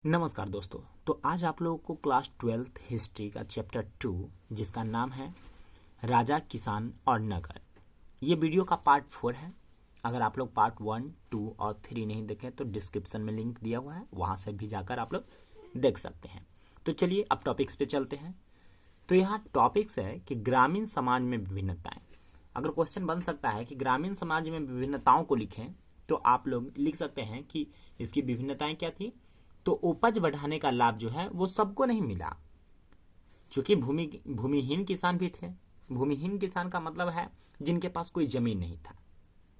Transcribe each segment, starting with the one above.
नमस्कार दोस्तों। तो आज आप लोगों को क्लास 12th हिस्ट्री का चैप्टर 2 जिसका नाम है राजा, किसान और नगर, ये वीडियो का पार्ट 4 है। अगर आप लोग पार्ट 1, 2 और 3 नहीं देखें तो डिस्क्रिप्शन में लिंक दिया हुआ है, वहां से भी जाकर आप लोग देख सकते हैं। तो चलिए अब टॉपिक्स पे चलते हैं। तो यहाँ टॉपिक्स है कि ग्रामीण समाज में विभिन्नताएं। अगर क्वेश्चन बन सकता है कि ग्रामीण समाज में विभिन्नताओं को लिखें, तो आप लोग लिख सकते हैं कि इसकी विभिन्नताएं क्या थी। तो उपज बढ़ाने का लाभ जो है वो सबको नहीं मिला, क्योंकि भूमिहीन किसान भी थे। भूमिहीन किसान का मतलब है जिनके पास कोई जमीन नहीं था,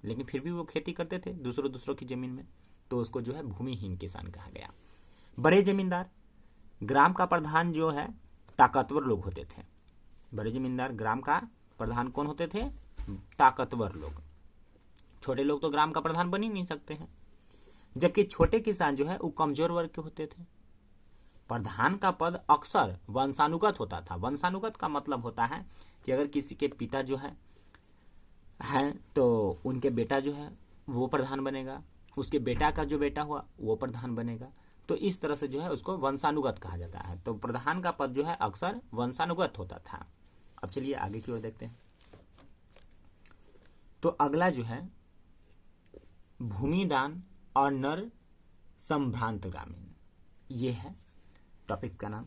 लेकिन फिर भी वो खेती करते थे दूसरों की जमीन में, तो उसको जो है भूमिहीन किसान कहा गया। बड़े जमींदार, ग्राम का प्रधान जो है ताकतवर लोग होते थे। बड़े जमींदार, ग्राम का प्रधान कौन होते थे? ताकतवर लोग। छोटे लोग तो ग्राम का प्रधान बन ही नहीं सकते हैं। जबकि छोटे किसान जो है वो कमजोर वर्ग के होते थे। प्रधान का पद अक्सर वंशानुगत होता था। वंशानुगत का मतलब होता है कि अगर किसी के पिता जो है तो उनके बेटा जो है वो प्रधान बनेगा, उसके बेटा का जो बेटा हुआ वो प्रधान बनेगा। तो इस तरह से जो है उसको वंशानुगत कहा जाता है। तो प्रधान का पद जो है अक्सर वंशानुगत होता था। अब चलिए आगे की ओर देखते हैं। तो अगला जो है भूमिदान और नर संभ्रांत ग्रामीण, ये है टॉपिक का नाम।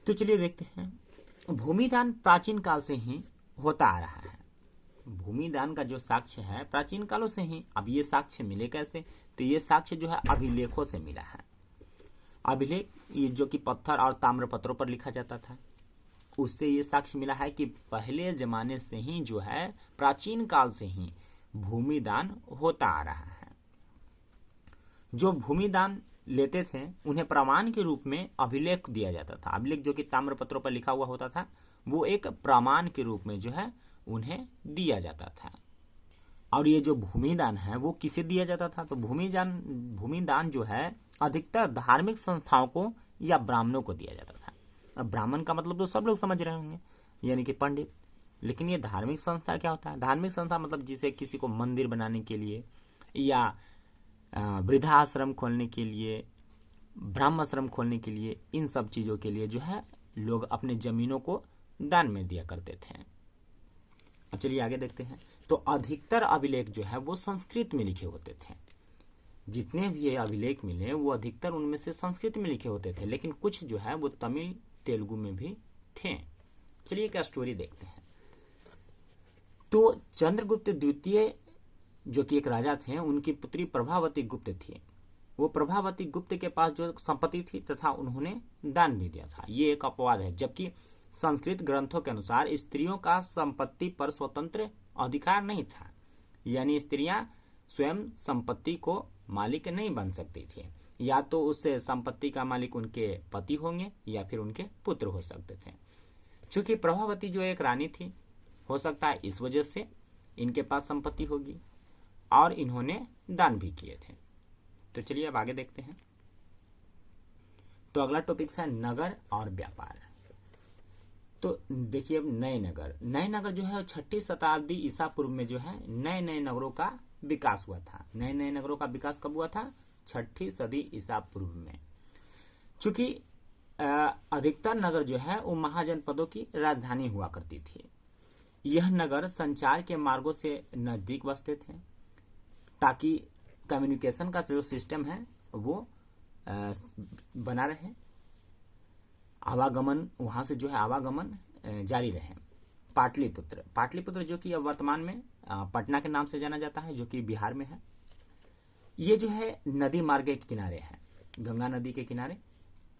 तो चलिए देखते हैं। भूमिदान प्राचीन काल से ही होता आ रहा है। भूमिदान का जो साक्ष्य है प्राचीन कालों से ही। अब ये साक्ष्य मिले कैसे? तो ये साक्ष्य जो है अभिलेखों से मिला है। अभिलेख ये जो कि पत्थर और ताम्र पत्रों पर लिखा जाता था, उससे ये साक्ष्य मिला है कि पहले जमाने से ही जो है प्राचीन काल से ही भूमिदान होता आ रहा है। जो भूमिदान लेते थे उन्हें प्रमाण के रूप में अभिलेख दिया जाता था। अभिलेख जो कि ताम्र पत्रों पर लिखा हुआ होता था, वो एक प्रमाण के रूप में जो है उन्हें दिया जाता था। और ये जो भूमिदान है वो किसे दिया जाता था? तो भूमिदान जो है अधिकतर धार्मिक संस्थाओं को या ब्राह्मणों को दिया जाता था। अब ब्राह्मण का मतलब तो सब लोग समझ रहे होंगे, यानी कि पंडित। लेकिन ये धार्मिक संस्था क्या होता है? धार्मिक संस्था मतलब जिसे किसी को मंदिर बनाने के लिए या वृद्धाश्रम खोलने के लिए, ब्रह्माश्रम खोलने के लिए, इन सब चीजों के लिए जो है लोग अपने जमीनों को दान में दिया करते थे। अब चलिए आगे देखते हैं। तो अधिकतर अभिलेख जो है वो संस्कृत में लिखे होते थे। जितने भी ये अभिलेख मिले वो अधिकतर उनमें से संस्कृत में लिखे होते थे, लेकिन कुछ जो है वो तमिल तेलुगु में भी थे। चलिए क्या स्टोरी देखते हैं। तो चंद्रगुप्त द्वितीय जो कि एक राजा थे, उनकी पुत्री प्रभावती गुप्त थी। वो प्रभावती गुप्त के पास जो संपत्ति थी तथा उन्होंने दान भी दिया था, ये एक अपवाद है। जबकि संस्कृत ग्रंथों के अनुसार स्त्रियों का संपत्ति पर स्वतंत्र अधिकार नहीं था, यानी स्त्रियां स्वयं संपत्ति को मालिक नहीं बन सकती थी। या तो उस संपत्ति का मालिक उनके पति होंगे या फिर उनके पुत्र हो सकते थे। चूंकि प्रभावती जो एक रानी थी, हो सकता है इस वजह से इनके पास संपत्ति होगी और इन्होंने दान भी किए थे। तो चलिए अब आगे देखते हैं। तो अगला टॉपिक है नगर और व्यापार। तो देखिए अब नए नगर जो है 6ठी शताब्दी ईसा पूर्व में जो है नए नए नगरों का विकास हुआ था। नए नए नगरों का विकास कब हुआ था? 6ठी सदी ईसा पूर्व में। चूंकि अधिकतर नगर जो है वो महाजनपदों की राजधानी हुआ करती थी। यह नगर संचार के मार्गों से नजदीक बसते थे ताकि कम्युनिकेशन का जो सिस्टम है वो बना रहे, आवागमन, वहां से जो है आवागमन जारी रहे। पाटलिपुत्र जो कि अब वर्तमान में पटना के नाम से जाना जाता है, जो कि बिहार में है। ये जो है नदी मार्ग के किनारे है, गंगा नदी के किनारे।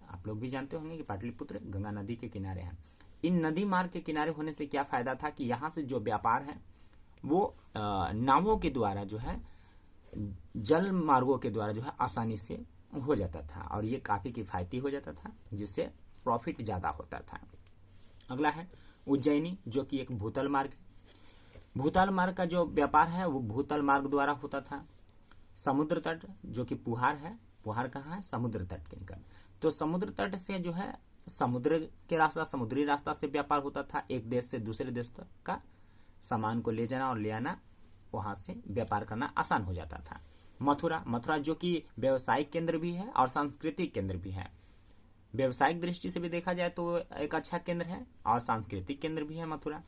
आप लोग भी जानते होंगे कि पाटलिपुत्र गंगा नदी के किनारे है। इन नदी मार्ग के किनारे होने से क्या फायदा था कि यहाँ से जो व्यापार है वो नावों के द्वारा जो है, जल मार्गों के द्वारा जो है आसानी से हो जाता था और ये काफी किफायती हो जाता था, जिससे प्रॉफिट ज्यादा होता था। अगला है उज्जैनी, जो कि एक भूतल मार्ग है। भूतल मार्ग का जो व्यापार है वो भूतल मार्ग द्वारा होता था। समुद्र तट जो कि पुहार है, पुहार कहाँ है? समुद्र तट के निकट। तो समुद्र तट से जो है समुद्र के रास्ता, समुद्री रास्ता से व्यापार होता था। एक देश से दूसरे देश तक का सामान को ले जाना और ले आना, वहां से व्यापार करना आसान हो जाता था। मथुरा जो कि व्यवसायिक केंद्र भी है और सांस्कृतिक केंद्र भी है। व्यवसायिक दृष्टि से भी देखा जाए तो एक अच्छा केंद्र है और सांस्कृतिक केंद्र भी है मथुरा।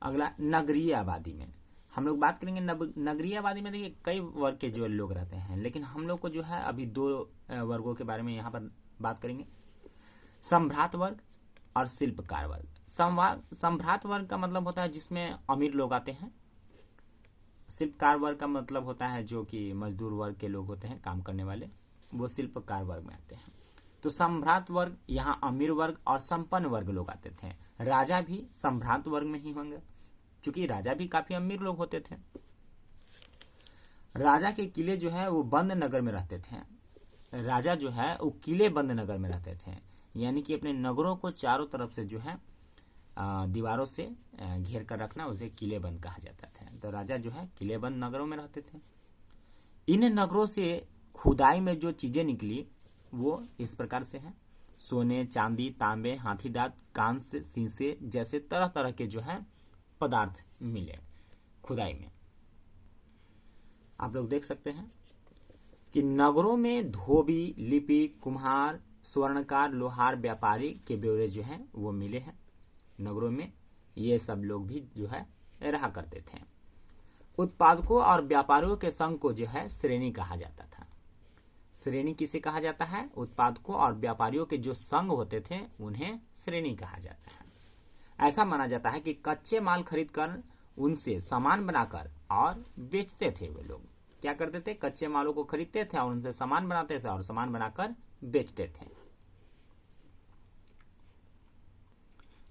अगला, नगरीय आबादी में हम लोग बात करेंगे। नगरीय आबादी में देखिए कई वर्ग के जो लोग रहते हैं, लेकिन हम लोग को जो है अभी 2 वर्गों के बारे में यहाँ पर बात करेंगे, सम्भ्रात वर्ग और शिल्पकार वर्ग। सम्भ्रात वर्ग का मतलब होता है जिसमें अमीर लोग आते हैं। शिल्पकार वर्ग का मतलब होता है जो कि मजदूर वर्ग के लोग होते हैं, काम करने वाले, वो शिल्पकार वर्ग में आते हैं। तो सम्भ्रात वर्ग यहाँ अमीर वर्ग और संपन्न वर्ग लोग आते थे। राजा भी सम्भ्रात वर्ग में ही होंगे, क्योंकि राजा भी काफी अमीर लोग होते थे। राजा के किले जो है वो बंद नगर में रहते थे। राजा जो है वो किले बंद नगर में रहते थे, यानी कि अपने नगरों को चारों तरफ से जो है दीवारों से घेर कर रखना, उसे किले बंद कहा जाता था। तो राजा जो है किले बंद नगरों में रहते थे। इन नगरों से खुदाई में जो चीजें निकली वो इस प्रकार से है। सोने, चांदी, तांबे, हाथी दांत, कांस्य, शीशे जैसे तरह तरह के जो है पदार्थ मिले खुदाई में। आप लोग देख सकते हैं कि नगरों में धोबी, लिपिक, कुम्हार, स्वर्णकार, लोहार, व्यापारी के ब्यौरे जो है वो मिले हैं। नगरों में ये सब लोग भी जो है रहा करते थे। उत्पादकों और व्यापारियों के संघ को जो है श्रेणी कहा जाता था। श्रेणी किसे कहा जाता है? उत्पादकों और व्यापारियों के जो संघ होते थे उन्हें श्रेणी कहा जाता है। ऐसा माना जाता है कि कच्चे माल खरीदकर उनसे सामान बनाकर और बेचते थे। वे लोग क्या करते थे? कच्चे मालों को खरीदते थे और उनसे सामान बनाते थे और सामान बनाकर बेचते थे।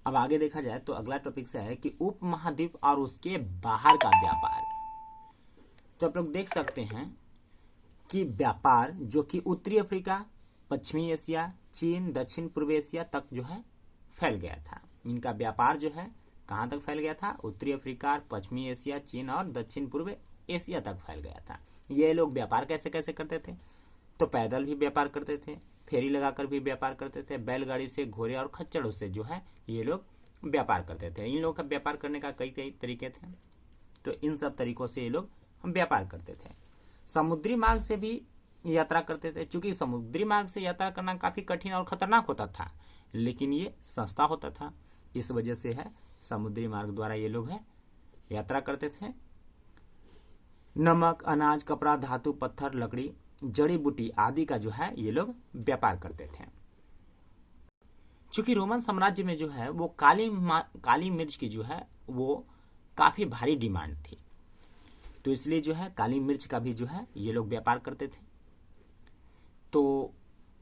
अब आगे देखा जाए तो अगला टॉपिक से है कि उपमहाद्वीप और उसके बाहर का व्यापार। तो आप लोग देख सकते हैं कि व्यापार जो कि उत्तरी अफ्रीका, पश्चिमी एशिया, चीन, दक्षिण पूर्व एशिया तक जो है फैल गया था। इनका व्यापार जो है कहां तक फैल गया था? उत्तरी अफ्रीका, पश्चिमी एशिया, चीन और दक्षिण पूर्व एशिया तक फैल गया था। ये लोग व्यापार कैसे कैसे करते थे? तो पैदल भी व्यापार करते थे, फेरी लगाकर भी व्यापार करते थे, बैलगाड़ी से, घोड़े और खच्चरों से जो है ये लोग व्यापार करते थे। इन लोगों का व्यापार करने का कई कई तरीके थे, तो इन सब तरीकों से ये लोग व्यापार करते थे। समुद्री मार्ग से भी यात्रा करते थे, क्योंकि समुद्री मार्ग से यात्रा करना काफी कठिन और खतरनाक होता था, लेकिन ये सस्ता होता था। इस वजह से है समुद्री मार्ग द्वारा ये लोग है यात्रा करते थे। नमक, अनाज, कपड़ा, धातु, पत्थर, लकड़ी, जड़ी बूटी आदि का जो है ये लोग व्यापार करते थे। चूंकि रोमन साम्राज्य में जो है वो काली मिर्च की जो है वो काफी भारी डिमांड थी, तो इसलिए जो है काली मिर्च का भी जो है ये लोग व्यापार करते थे। तो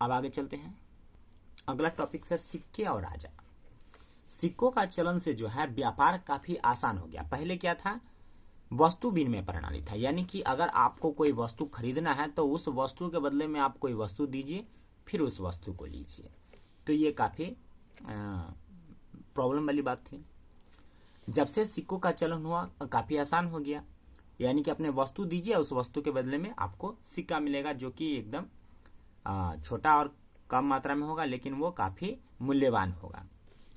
अब आगे चलते हैं। अगला टॉपिक है सिक्के और राजा। सिक्कों का चलन से जो है व्यापार काफी आसान हो गया। पहले क्या था? वस्तु विनिमय प्रणाली था, यानी कि अगर आपको कोई वस्तु खरीदना है तो उस वस्तु के बदले में आप कोई वस्तु दीजिए, फिर उस वस्तु को लीजिए। तो ये काफी प्रॉब्लम वाली बात थी। जब से सिक्कों का चलन हुआ काफी आसान हो गया, यानी कि अपने वस्तु दीजिए, उस वस्तु के बदले में आपको सिक्का मिलेगा, जो कि एकदम छोटा और कम मात्रा में होगा, लेकिन वो काफी मूल्यवान होगा।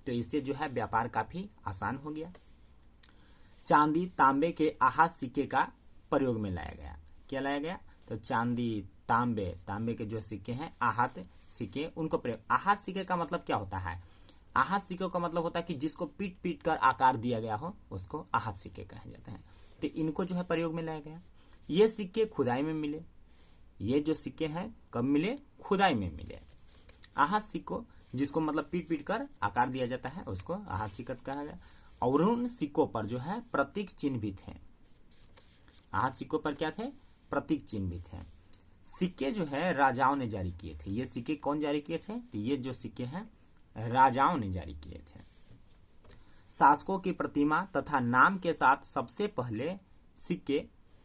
तो इससे जो है व्यापार काफी आसान हो गया। चांदी, तांबे के आहत सिक्के का प्रयोग में लाया गया। क्या लाया गया? तो चांदी, तांबे के जो सिक्के हैं, आहत सिक्के, उनको प्रयोग। आहत सिक्के का मतलब क्या होता है? आहत सिक्के का मतलब होता है कि जिसको पीट पीट कर आकार दिया गया हो, उसको आहत सिक्के कहे जाते हैं। तो इनको जो है प्रयोग में लाया गया। ये सिक्के खुदाई में मिले। ये जो सिक्के हैं कब मिले? खुदाई में मिले। आहत सिक्कों, जिसको मतलब पीट पीट कर आकार दिया जाता है, उसको आहत सिक्का कहा गया। और उन सिक्कों पर जो है प्रतीक चिन्ह भी थे। आहत सिक्कों पर क्या थे? प्रतीक चिन्ह भी थे। सिक्के जो है राजाओं ने जारी किए थे। ये सिक्के कौन जारी किए थे? तो ये जो सिक्के हैं राजाओं ने जारी किए थे। शासकों की प्रतिमा तथा नाम के साथ सबसे पहले सिक्के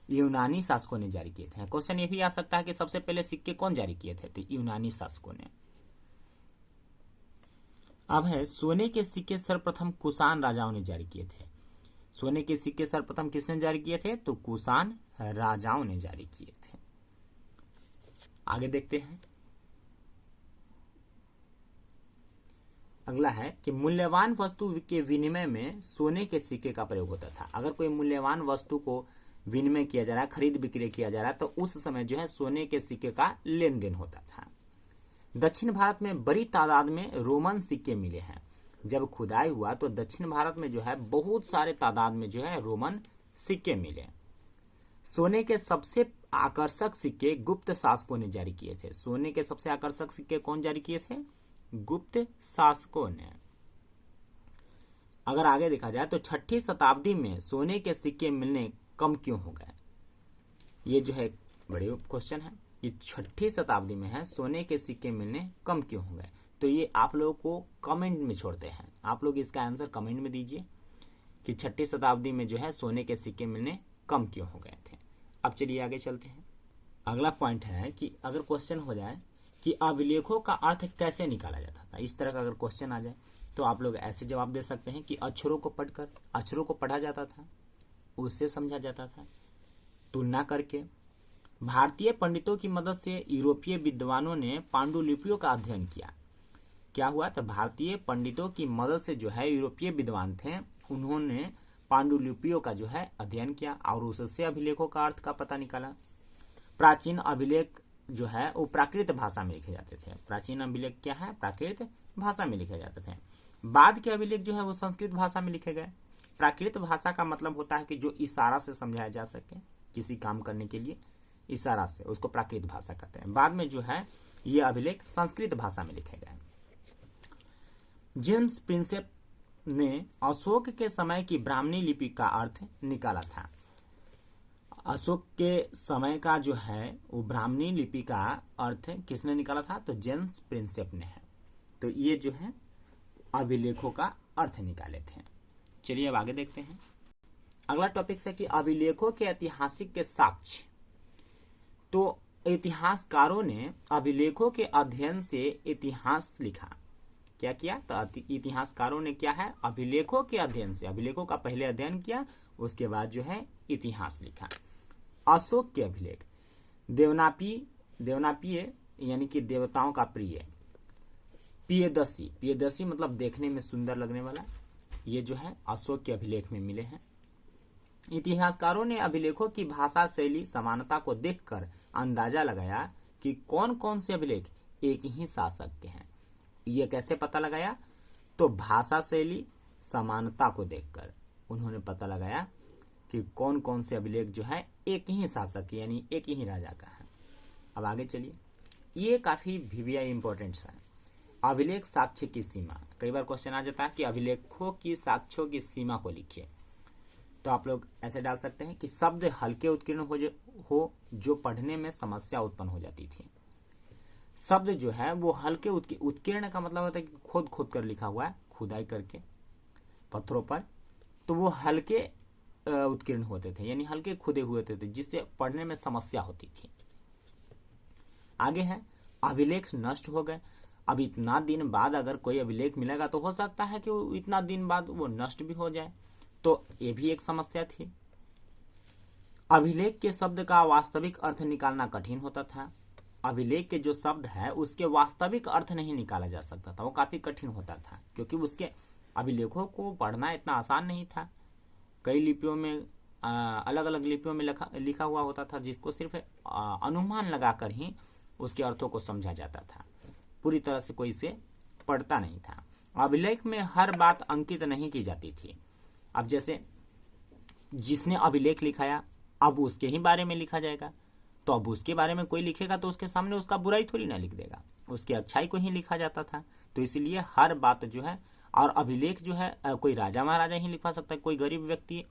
यूनानी शासकों ने जारी किए थे। क्वेश्चन ये भी आ सकता है कि सबसे पहले सिक्के कौन जारी किए थे? तो यूनानी शासकों ने। अब है सोने के सिक्के सर्वप्रथम कुषाण राजाओं ने जारी किए थे। सोने के सिक्के सर्वप्रथम किसने जारी किए थे? तो कुषाण राजाओं ने जारी किए थे। आगे देखते हैं। अगला है कि मूल्यवान वस्तु के विनिमय में सोने के सिक्के का प्रयोग होता था। अगर कोई मूल्यवान वस्तु को विनिमय किया जा रहा है, खरीद बिक्री किया जा रहा है, तो उस समय जो है सोने के सिक्के का लेन देन होता था। दक्षिण भारत में बड़ी तादाद में रोमन सिक्के मिले हैं। जब खुदाई हुआ तो दक्षिण भारत में जो है बहुत सारे तादाद में जो है रोमन सिक्के मिले। सोने के सबसे आकर्षक सिक्के गुप्त शासकों ने जारी किए थे। सोने के सबसे आकर्षक सिक्के कौन जारी किए थे? गुप्त शासकों ने। अगर आगे देखा जाए तो 6ठी शताब्दी में सोने के सिक्के मिलने कम क्यों हो गए? ये जो है बड़े क्वेश्चन है। ये 6ठी शताब्दी में है, सोने के सिक्के मिलने कम क्यों हो गए? तो ये आप लोगों को कमेंट में छोड़ते हैं। आप लोग इसका आंसर कमेंट में दीजिए कि 6ठी शताब्दी में जो है सोने के सिक्के मिलने कम क्यों हो गए थे। अब चलिए आगे चलते हैं। अगला पॉइंट है कि अगर क्वेश्चन हो जाए कि अभिलेखों का अर्थ कैसे निकाला जाता था, इस तरह का अगर क्वेश्चन आ जाए तो आप लोग ऐसे जवाब दे सकते हैं कि अक्षरों को पढ़ा जाता था, उससे समझा जाता था, तुलना करके। भारतीय पंडितों की मदद से यूरोपीय विद्वानों ने पांडुलिपियों का अध्ययन किया। क्या हुआ? तो भारतीय पंडितों की मदद से जो है यूरोपीय विद्वान थे, उन्होंने पांडुलिपियों का जो है अध्ययन किया और उससे अभिलेखों का अर्थ का पता निकाला। प्राचीन अभिलेख जो है वो प्राकृत भाषा में लिखे जाते थे। प्राचीन अभिलेख क्या है? प्राकृत भाषा में लिखे जाते थे। बाद के अभिलेख जो है वो संस्कृत भाषा में लिखे गए। प्राकृत भाषा का मतलब होता है कि जो इशारा से समझाया जा सके, किसी काम करने के लिए इशारा से, उसको प्राकृत भाषा कहते हैं। बाद में जो है ये अभिलेख संस्कृत भाषा में लिखे गए। जेम्स प्रिंसेप ने अशोक के समय की ब्राह्मणी लिपि का अर्थ निकाला था। अशोक के समय का जो है वो ब्राह्मणी लिपि का अर्थ किसने निकाला था? तो जेम्स प्रिंसेप ने है। तो ये जो है अभिलेखों का अर्थ निकाले थे। चलिए अब आगे देखते हैं। अगला टॉपिक है कि अभिलेखों के ऐतिहासिक के साक्ष्य। तो इतिहासकारों ने अभिलेखों के अध्ययन से इतिहास लिखा। क्या किया? तो इतिहासकारों ने क्या है? अभिलेखों के अध्ययन से, अभिलेखों का पहले अध्ययन किया, उसके बाद जो है इतिहास लिखा। अशोक के अभिलेख देवनापीय यानी कि देवताओं का प्रिय, पियदसी मतलब देखने में सुंदर लगने वाला, ये जो है अशोक के अभिलेख में मिले हैं। इतिहासकारों ने अभिलेखों की भाषा शैली समानता को देखकर अंदाजा लगाया कि कौन कौन से अभिलेख एक ही शासक के हैं। ये कैसे पता लगाया? तो भाषा शैली समानता को देखकर उन्होंने पता लगाया कि कौन कौन से अभिलेख जो है एक ही शासक यानी एक ही राजा का है। अब आगे चलिए, ये काफी वीवीआई इंपॉर्टेंट है। अभिलेख साक्ष्य की सीमा। कई बार क्वेश्चन आ जाता है कि अभिलेखों की साक्ष्यों की सीमा को लिखिए। तो आप लोग ऐसे डाल सकते हैं कि शब्द हल्के उत्कीर्ण हो जो पढ़ने में समस्या उत्पन्न हो जाती थी। शब्द जो है वो हल्के उत्कीर्ण का मतलब होता है कि खोद खोद कर लिखा हुआ है, खुदाई करके पत्थरों पर, तो वो हल्के उत्कीर्ण होते थे यानी हल्के खुदे हुए थे, जिससे पढ़ने में समस्या होती थी। आगे है अभिलेख नष्ट हो गए। अब इतना दिन बाद अगर कोई अभिलेख मिलेगा तो हो सकता है कि वो इतना दिन बाद वो नष्ट भी हो जाए, तो ये भी एक समस्या थी। अभिलेख के शब्द का वास्तविक अर्थ निकालना कठिन होता था। अभिलेख के जो शब्द है उसके वास्तविक अर्थ नहीं निकाला जा सकता था, वो काफी कठिन होता था, क्योंकि उसके अभिलेखों को पढ़ना इतना आसान नहीं था। कई लिपियों में अलग अलग लिपियों में लिखा हुआ होता था, जिसको सिर्फ अनुमान लगाकर ही उसके अर्थों को समझा जाता था, पूरी तरह से कोई इसे पढ़ता नहीं था। अभिलेख में हर बात अंकित नहीं की जाती थी। अब जैसे जिसने अभिलेख लिखाया अब उसके ही बारे में लिखा जाएगा, तो अब उसके बारे में कोई लिखेगा तो उसके सामने उसका बुराई थोड़ी ना लिख देगा, उसकी अच्छाई को ही लिखा जाता था। तो इसलिए हर बात जो है, और अभिलेख जो है कोई राजा महाराजा ही लिखवा सकता है, कोई गरीब व्यक्ति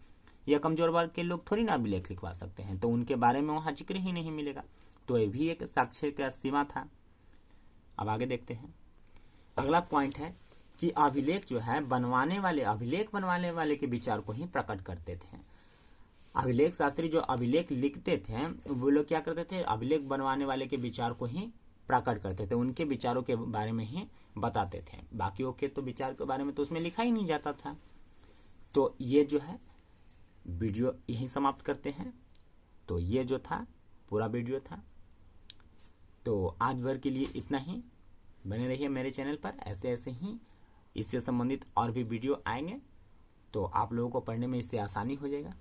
या कमजोर वर्ग के लोग थोड़ी ना अभिलेख लिखवा सकते हैं, तो उनके बारे में वहां जिक्र ही नहीं मिलेगा। तो ये भी एक साक्ष्य का सीमा था। अब आगे देखते हैं। अगला पॉइंट है कि अभिलेख जो है अभिलेख बनवाने वाले के विचार को ही प्रकट करते थे। अभिलेख शास्त्री जो अभिलेख लिखते थे वो लोग क्या करते थे? अभिलेख बनवाने वाले के विचार को ही प्रकट करते थे, उनके विचारों के बारे में ही बताते थे। बाकियों के तो विचार के बारे में तो उसमें लिखा ही नहीं जाता था। तो ये जो है वीडियो यही समाप्त करते हैं। तो ये जो था पूरा वीडियो था। तो आज भर के लिए इतना ही। बने रहिए मेरे चैनल पर, ऐसे ऐसे ही इससे संबंधित और भी वीडियो आएंगे, तो आप लोगों को पढ़ने में इससे आसानी हो जाएगा।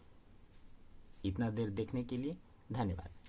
इतना देर देखने के लिए धन्यवाद।